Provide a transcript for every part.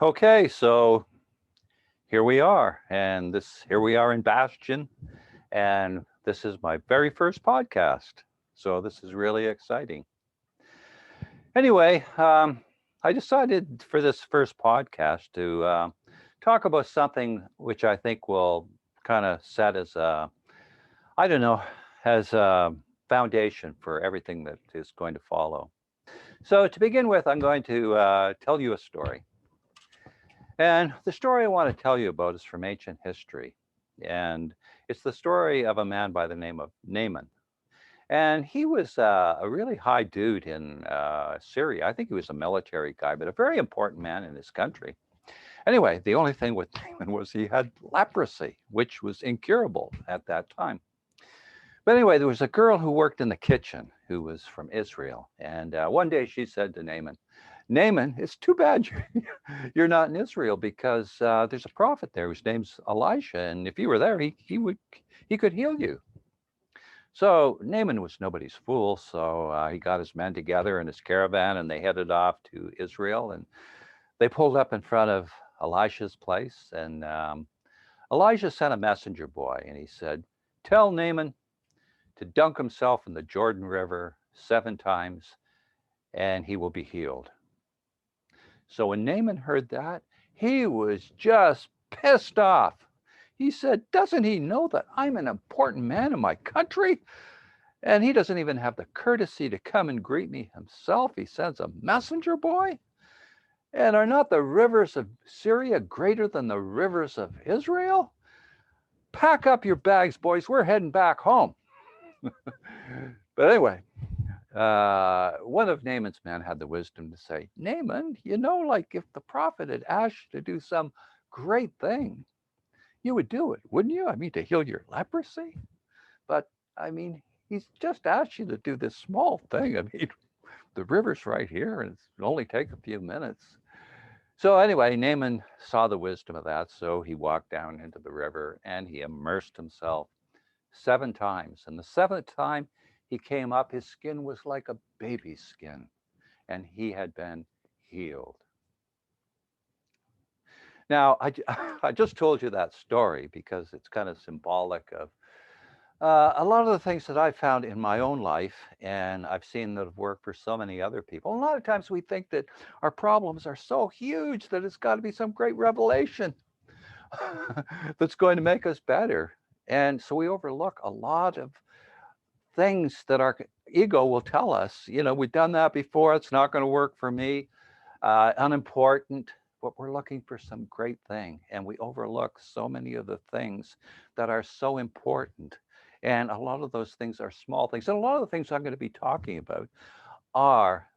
Okay, so here we are, and here we are in Bastion, and this is my very first podcast. So this is really exciting. Anyway, I decided for this first podcast to talk about something which I think will kind of set as I don't know, as a foundation for everything that is going to follow. So to begin with, I'm going to tell you a story. And the story I want to tell you about is from ancient history. And it's the story of a man by the name of Naaman. And he was a really high dude in Syria. I think he was a military guy, but a very important man in his country. Anyway, the only thing with Naaman was he had leprosy, which was incurable at that time. But anyway, there was a girl who worked in the kitchen who was from Israel. And one day she said to Naaman, Naaman, it's too bad you're not in Israel because there's a prophet there whose name's Elisha, and if you were there, he could heal you. So Naaman was nobody's fool, so he got his men together in his caravan, and they headed off to Israel, and they pulled up in front of Elisha's place, and Elijah sent a messenger boy, and he said, "Tell Naaman to dunk himself in the Jordan River 7 times, and he will be healed." So when Naaman heard that, he was just pissed off. He said, "Doesn't he know that I'm an important man in my country? And he doesn't even have the courtesy to come and greet me himself. He sends a messenger boy? And are not the rivers of Syria greater than the rivers of Israel? Pack up your bags, boys. We're heading back home." But anyway, one of Naaman's men had the wisdom to say, "Naaman, like if the prophet had asked you to do some great thing, you would do it, wouldn't you? I mean, to heal your leprosy. But I mean, he's just asked you to do this small thing. I mean, the river's right here and it'll only take a few minutes." So anyway, Naaman saw the wisdom of that. So he walked down into the river and he immersed himself 7 times. And the seventh time he came up, his skin was like a baby's skin, and he had been healed. Now, I just told you that story because it's kind of symbolic of a lot of the things that I've found in my own life, and I've seen that have worked for so many other people. A lot of times we think that our problems are so huge that it's got to be some great revelation that's going to make us better. And so we overlook a lot of things that our ego will tell us, we've done that before, it's not going to work for me, unimportant. But we're looking for some great thing, and we overlook so many of the things that are so important. And a lot of those things are small things. And a lot of the things I'm going to be talking about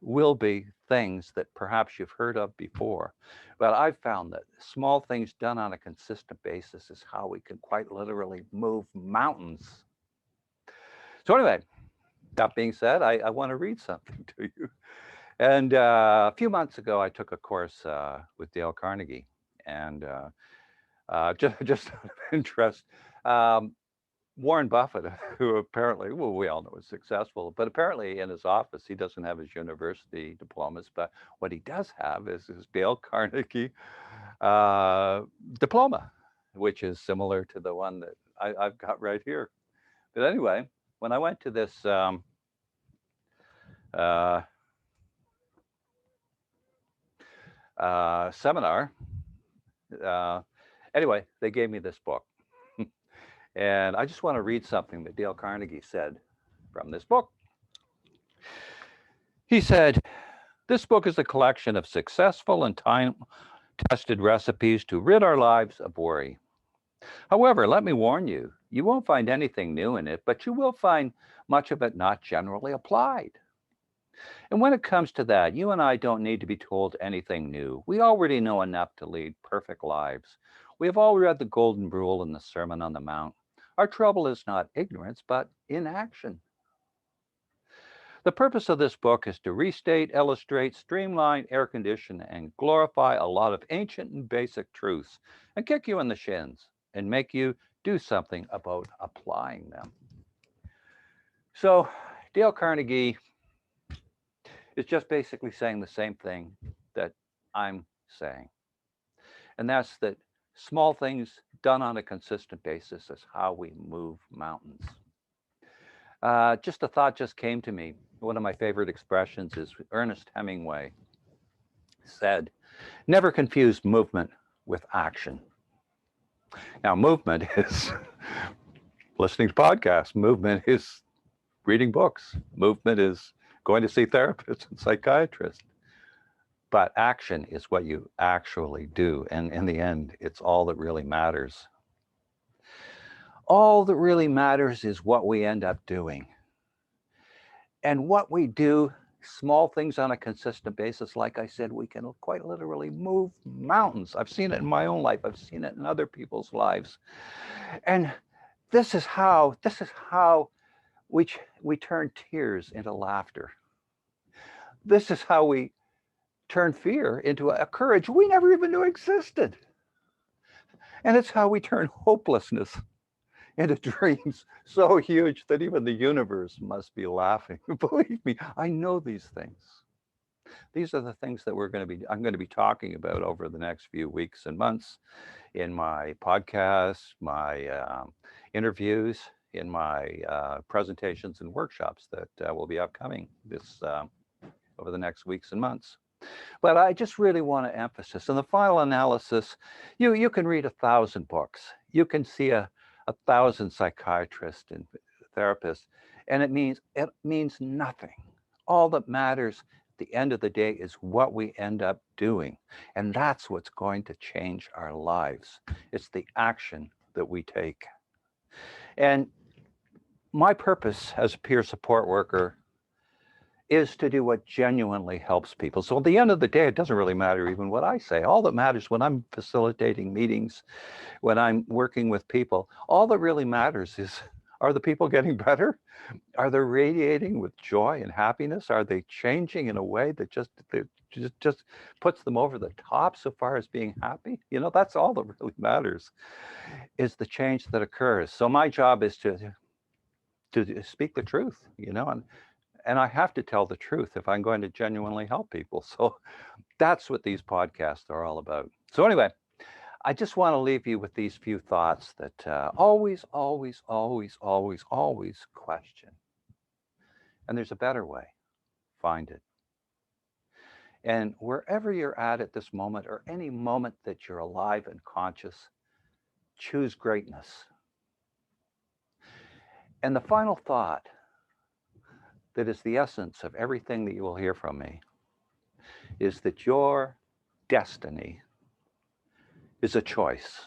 will be things that perhaps you've heard of before. But I've found that small things done on a consistent basis is how we can quite literally move mountains. So anyway, that being said, I want to read something to you. And a few months ago, I took a course with Dale Carnegie, and just out of interest, um, Warren Buffett, who apparently, well, we all know is successful, but apparently in his office he doesn't have his university diplomas, but what he does have is his Dale Carnegie uh, diploma, which is similar to the one that I've got right here. But anyway, when I went to this uh, seminar, uh, anyway, they gave me this book. And I just want to read something that Dale Carnegie said from this book. He said, "This book is a collection of successful and time tested recipes to rid our lives of worry. However, let me warn you, you won't find anything new in it, but you will find much of it not generally applied. And when it comes to that, you and I don't need to be told anything new. We already know enough to lead perfect lives. We have all read the Golden Rule in the Sermon on the Mount. Our trouble is not ignorance, but inaction. The purpose of this book is to restate, illustrate, streamline, air condition, and glorify a lot of ancient and basic truths and kick you in the shins and make you do something about applying them." So, Dale Carnegie is just basically saying the same thing that I'm saying. And that's that small things done on a consistent basis is how we move mountains. Just a thought just came to me. One of my favorite expressions is Ernest Hemingway said, never confuse movement with action. Now, movement is listening to podcasts, movement is reading books, movement is going to see therapists and psychiatrists. But action is what you actually do. And in the end, it's all that really matters. All that really matters is what we end up doing. And what we do, small things on a consistent basis, like I said, we can quite literally move mountains. I've seen it in my own life. I've seen it in other people's lives. And this is how we turn tears into laughter. This is how we turn fear into a courage we never even knew existed. And it's how we turn hopelessness into dreams so huge that even the universe must be laughing. Believe me, I know these things. These are the things that I'm going to be talking about over the next few weeks and months in my podcasts, my interviews, in my presentations and workshops that will be upcoming over the next weeks and months. But I just really want to emphasize in the final analysis, you can read 1,000 books, you can see a 1,000 psychiatrists and therapists, and it means nothing. All that matters at the end of the day is what we end up doing, and that's what's going to change our lives. It's the action that we take. And my purpose as a peer support worker is to do what genuinely helps people. So at the end of the day, it doesn't really matter even what I say. All that matters when I'm facilitating meetings, when I'm working with people, all that really matters is, are the people getting better? Are they radiating with joy and happiness? Are they changing in a way that just puts them over the top so far as being happy? That's all that really matters, is the change that occurs. So my job is to speak the truth, and I have to tell the truth if I'm going to genuinely help people. So that's what these podcasts are all about. So anyway, I just want to leave you with these few thoughts that always, always, always, always, always question. And there's a better way. Find it. And wherever you're at this moment, or any moment that you're alive and conscious, choose greatness. And the final thought that is the essence of everything that you will hear from me is that your destiny is a choice.